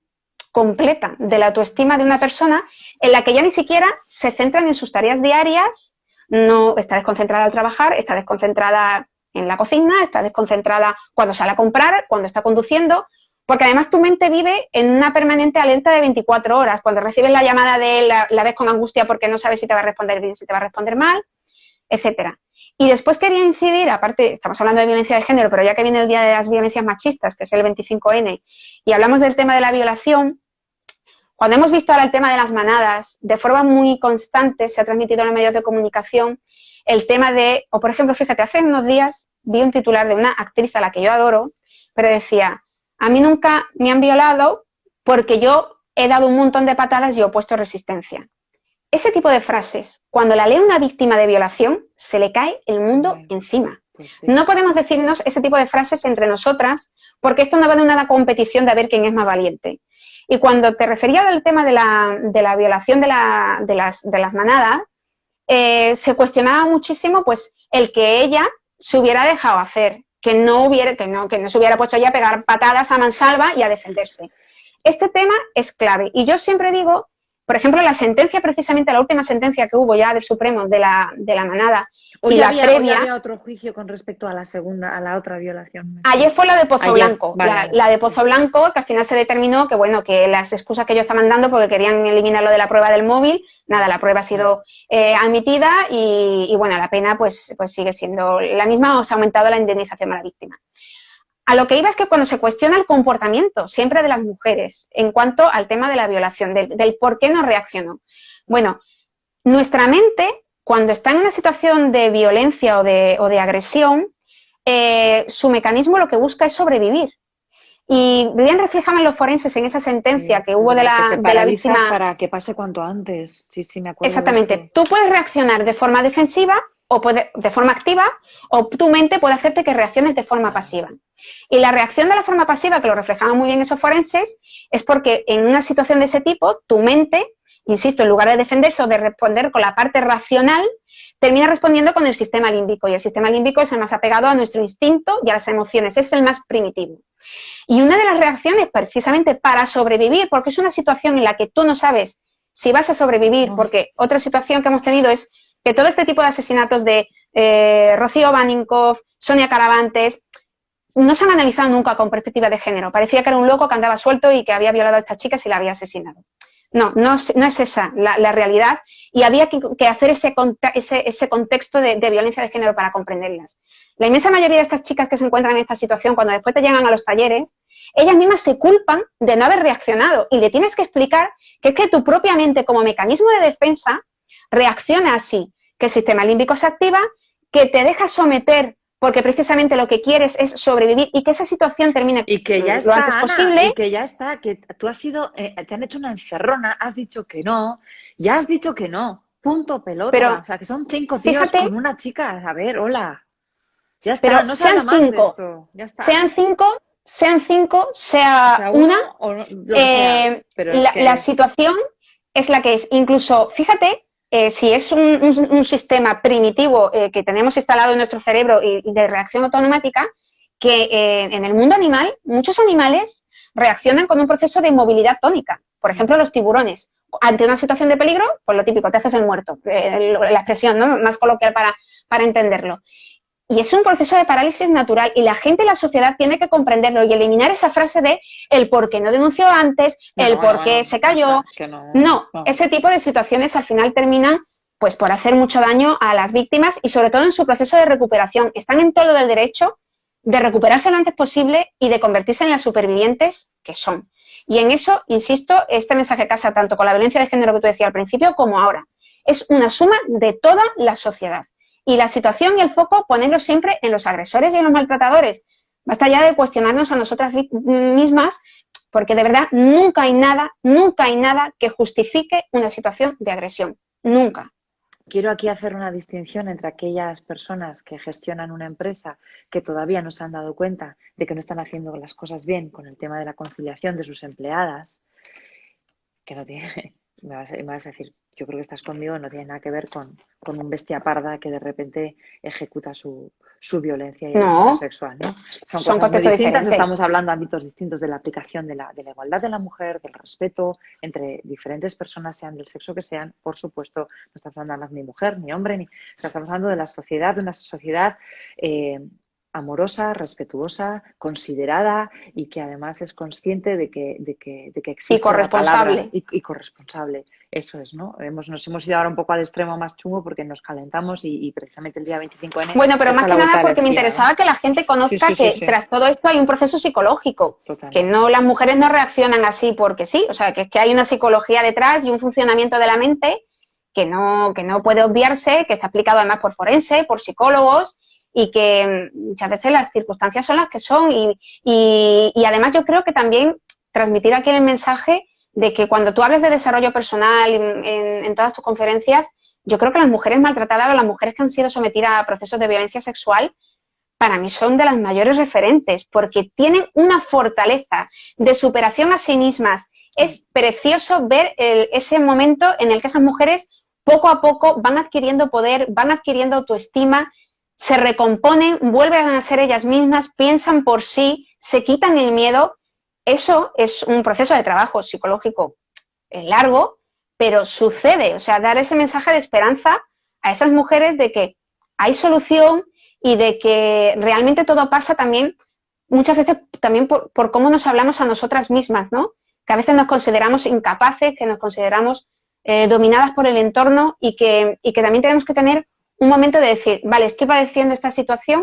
completa de la autoestima de una persona en la que ya ni siquiera se centran en sus tareas diarias, no está desconcentrada al trabajar, está desconcentrada en la cocina, está desconcentrada cuando sale a comprar, cuando está conduciendo, porque además tu mente vive en una permanente alerta de 24 horas. Cuando recibes la llamada de él, la ves con angustia porque no sabes si te va a responder bien, si te va a responder mal, etcétera. Y después quería incidir, aparte, estamos hablando de violencia de género, pero ya que viene el Día de las Violencias Machistas, que es el 25N, y hablamos del tema de la violación, cuando hemos visto ahora el tema de las manadas, de forma muy constante se ha transmitido en los medios de comunicación el tema de, o por ejemplo, fíjate, hace unos días vi un titular de una actriz a la que yo adoro, pero decía, a mí nunca me han violado porque yo he dado un montón de patadas y he opuesto resistencia. Ese tipo de frases, cuando la lee una víctima de violación, se le cae el mundo encima. Pues sí. No podemos decirnos ese tipo de frases entre nosotras porque esto no va de una competición de a ver quién es más valiente. Y cuando te refería al tema de la violación de las manadas, se cuestionaba muchísimo pues el que ella se hubiera dejado hacer, que no se hubiera puesto ya a pegar patadas a mansalva y a defenderse. Este tema es clave y yo siempre digo, por ejemplo, la sentencia, precisamente la última sentencia que hubo ya del Supremo de la manada y la previa. Hoy había otro juicio con respecto a la otra violación. Ayer fue la de Pozo Blanco, vale. la de Pozo Blanco, que al final se determinó que, bueno, que las excusas que ellos estaban dando porque querían eliminarlo de la prueba del móvil, nada, la prueba ha sido admitida y, bueno, la pena pues sigue siendo la misma o se ha aumentado la indemnización a la víctima. A lo que iba es que cuando se cuestiona el comportamiento siempre de las mujeres en cuanto al tema de la violación, del por qué no reaccionó. Bueno, nuestra mente, cuando está en una situación de violencia o de agresión, su mecanismo lo que busca es sobrevivir. Y bien reflejaban los forenses en esa sentencia que hubo de la víctima. Para que pase cuanto antes. Sí, me acuerdo. Exactamente. Tú puedes reaccionar de forma defensiva o de forma activa, o tu mente puede hacerte que reacciones de forma pasiva. Y la reacción de la forma pasiva, que lo reflejaban muy bien esos forenses, es porque en una situación de ese tipo, tu mente, insisto, en lugar de defenderse o de responder con la parte racional, termina respondiendo con el sistema límbico. Y el sistema límbico es el más apegado a nuestro instinto y a las emociones, es el más primitivo. Y una de las reacciones, precisamente para sobrevivir, porque es una situación en la que tú no sabes si vas a sobrevivir, porque otra situación que hemos tenido es que todo este tipo de asesinatos de Rocío Baninkoff, Sonia Caravantes, no se han analizado nunca con perspectiva de género. Parecía que era un loco que andaba suelto y que había violado a estas chicas y la había asesinado. No es esa la realidad y había que hacer ese contexto de violencia de género para comprenderlas. La inmensa mayoría de estas chicas que se encuentran en esta situación, cuando después te llegan a los talleres, ellas mismas se culpan de no haber reaccionado y le tienes que explicar que es que tu propia mente como mecanismo de defensa reacciona así, que el sistema límbico se activa, que te deja someter porque precisamente lo que quieres es sobrevivir y que esa situación termine y que ya lo antes posible. Y que ya está, que tú has sido, te han hecho una encerrona, has dicho que no, ya has dicho que no, punto pelota. Pero, o sea, que son 5 tíos fíjate, con una chica, a ver, hola. Ya está, pero no se habla más de esto. Ya está. Sean cinco, sea uno una, o no, lo que sea, pero la situación es la que es. Incluso, fíjate, si es un sistema primitivo que tenemos instalado en nuestro cerebro y de reacción automática, que en el mundo animal, muchos animales reaccionan con un proceso de movilidad tónica. Por ejemplo, los tiburones. Ante una situación de peligro, pues lo típico, te haces el muerto. La expresión, ¿no?, más coloquial para entenderlo. Y es un proceso de parálisis natural y la gente y la sociedad tiene que comprenderlo y eliminar esa frase de el por qué no denunció antes, el por qué se cayó. No, ese tipo de situaciones al final terminan pues por hacer mucho daño a las víctimas y sobre todo en su proceso de recuperación. Están en todo el derecho de recuperarse lo antes posible y de convertirse en las supervivientes que son. Y en eso, insisto, este mensaje casa tanto con la violencia de género que tú decías al principio como ahora. Es una suma de toda la sociedad. Y la situación y el foco ponerlo siempre en los agresores y en los maltratadores. Basta ya de cuestionarnos a nosotras mismas, porque de verdad nunca hay nada que justifique una situación de agresión. Nunca. Quiero aquí hacer una distinción entre aquellas personas que gestionan una empresa que todavía no se han dado cuenta de que no están haciendo las cosas bien con el tema de la conciliación de sus empleadas, que no tiene, me vas a decir, yo creo que estás conmigo, no tiene nada que ver con un bestia parda que de repente ejecuta su violencia y agresión No, sexual, ¿no? Son son cosas muy contextos distintas, diferentes. estamos hablando de ámbitos distintos de la aplicación de la igualdad de la mujer, del respeto entre diferentes personas, sean del sexo que sean. Por supuesto, no estamos hablando más ni mujer, ni hombre, o sea, estamos hablando de la sociedad, de una sociedad amorosa, respetuosa, considerada y que además es consciente de que Y existe la palabra corresponsable. y corresponsable. Eso es, ¿no? Nos hemos ido ahora un poco al extremo más chungo porque nos calentamos y precisamente el día 25N Bueno, pero está más a la que vuelta nada de la porque me esquina, ¿no? interesaba que la gente Sí, conozca sí, sí, que sí, tras todo esto hay un proceso psicológico, que totalmente. no, las mujeres no reaccionan así porque sí, o sea, que hay una psicología detrás y un funcionamiento de la mente que no puede obviarse, que está explicado además por forense, por psicólogos, y que muchas veces las circunstancias son las que son. Y además yo creo que también transmitir aquí el mensaje de que cuando tú hables de desarrollo personal en todas tus conferencias, yo creo que las mujeres maltratadas o las mujeres que han sido sometidas a procesos de violencia sexual, para mí son de las mayores referentes, porque tienen una fortaleza de superación a sí mismas. Es precioso ver ese momento en el que esas mujeres poco a poco van adquiriendo poder, van adquiriendo autoestima, se recomponen, vuelven a ser ellas mismas, piensan por sí, se quitan el miedo. Eso es un proceso de trabajo psicológico largo, pero sucede. O sea, dar ese mensaje de esperanza a esas mujeres de que hay solución y de que realmente todo pasa también, muchas veces también por cómo nos hablamos a nosotras mismas, ¿no? Que a veces nos consideramos incapaces, que nos consideramos dominadas por el entorno y que también tenemos que tener un momento de decir, vale, estoy padeciendo esta situación,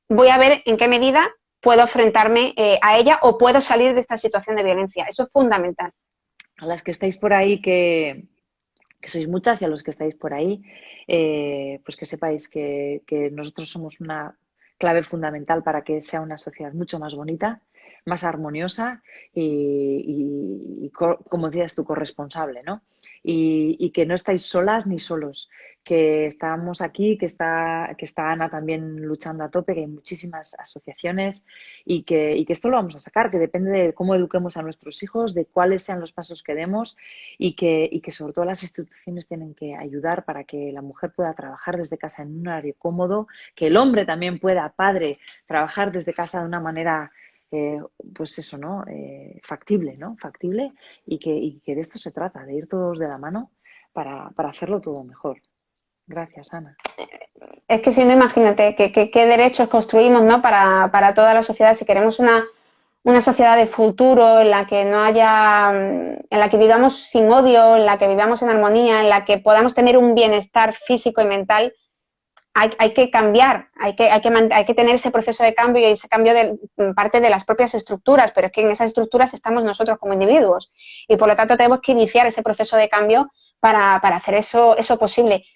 voy a ver en qué medida puedo enfrentarme a ella o puedo salir de esta situación de violencia. Eso es fundamental. A las que estáis por ahí, que sois muchas, y a los que estáis por ahí, pues que sepáis que nosotros somos una clave fundamental para que sea una sociedad mucho más bonita, más armoniosa como decías tú, corresponsable, ¿no? Y que no estáis solas ni solos, que estamos aquí, que está Ana también luchando a tope, que hay muchísimas asociaciones y que esto lo vamos a sacar, que depende de cómo eduquemos a nuestros hijos, de cuáles sean los pasos que demos y que sobre todo las instituciones tienen que ayudar para que la mujer pueda trabajar desde casa en un horario cómodo, que el hombre también pueda, padre, trabajar desde casa de una manera, pues eso, ¿no? Factible, ¿no? Factible y que de esto se trata, de ir todos de la mano para hacerlo todo mejor. Gracias, Ana. Es que si no, imagínate qué derechos construimos, ¿no? Para toda la sociedad. Si queremos una sociedad de futuro en la que no haya, en la que vivamos sin odio, en la que vivamos en armonía, en la que podamos tener un bienestar físico y mental, hay que cambiar, hay que tener ese proceso de cambio y ese cambio de parte de las propias estructuras, pero es que en esas estructuras estamos nosotros como individuos y por lo tanto tenemos que iniciar ese proceso de cambio para hacer eso posible.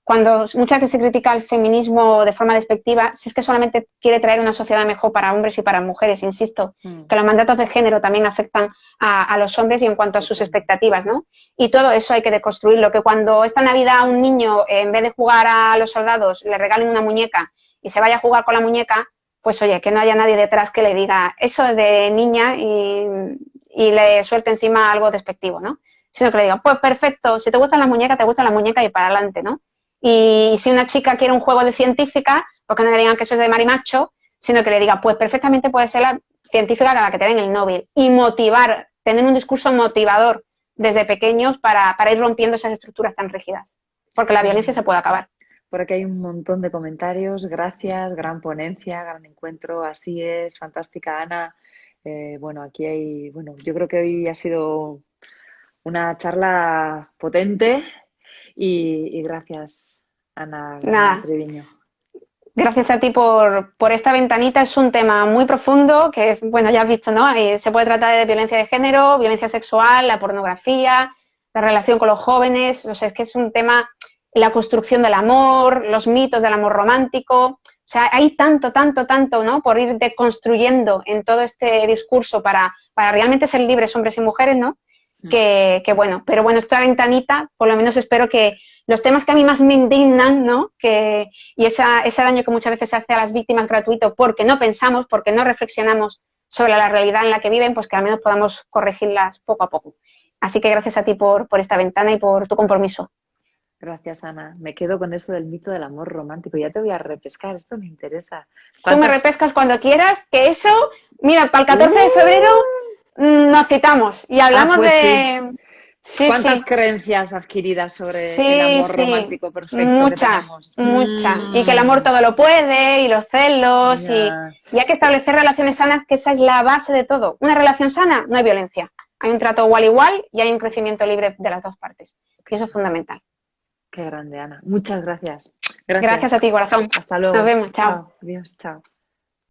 Cuando muchas veces se critica el feminismo de forma despectiva, si es que solamente quiere traer una sociedad mejor para hombres y para mujeres, insisto, que los mandatos de género también afectan a los hombres y en cuanto a sus expectativas, ¿no? Y todo eso hay que deconstruirlo, que cuando esta Navidad a un niño, en vez de jugar a los soldados, le regalen una muñeca y se vaya a jugar con la muñeca, pues oye, que no haya nadie detrás que le diga eso es de niña y le suelte encima algo despectivo, ¿no? Sino que le diga, pues perfecto, si te gustan las muñecas, te gustan las muñecas y para adelante, ¿no? Y si una chica quiere un juego de científica, pues que no le digan que eso es de marimacho, sino que le diga, pues perfectamente puede ser la científica a la que te den el Nobel. Y motivar, tener un discurso motivador desde pequeños para ir rompiendo esas estructuras tan rígidas. Porque la violencia se puede acabar. Por aquí hay un montón de comentarios. Gracias, gran ponencia, gran encuentro. Así es, fantástica, Ana. Bueno, aquí hay, bueno, yo creo que hoy ha sido una charla potente y gracias, Ana Nada, Treviño. gracias a ti por esta ventanita. Es un tema muy profundo que, bueno, ya has visto, ¿no? Se puede tratar de violencia de género, violencia sexual, la pornografía, la relación con los jóvenes. O sea, es que es un tema, la construcción del amor, los mitos del amor romántico. O sea, hay tanto, ¿no? Por ir deconstruyendo en todo este discurso para realmente ser libres hombres y mujeres, ¿no? Que bueno, pero bueno, esta ventanita, por lo menos espero que los temas que a mí más me indignan, ¿no? Y ese daño que muchas veces se hace a las víctimas gratuito porque no pensamos, porque no reflexionamos sobre la realidad en la que viven, pues que al menos podamos corregirlas poco a poco. Así que gracias a ti por esta ventana y por tu compromiso. Gracias, Ana. Me quedo con eso del mito del amor romántico. Ya te voy a repescar, esto me interesa. Tú me repescas cuando quieras, que eso, mira, para el 14 de febrero nos citamos y hablamos pues de... Sí, ¿cuántas creencias adquiridas sobre el amor romántico perfecto que tenemos? Mucha. Y que el amor todo lo puede, y los celos, y hay que establecer relaciones sanas, que esa es la base de todo. Una relación sana, no hay violencia. Hay un trato igual y hay un crecimiento libre de las dos partes. Y eso es fundamental. Qué grande, Ana. Muchas gracias. Gracias a ti, corazón. Hasta luego. Nos vemos. Chao. Adiós. Chao.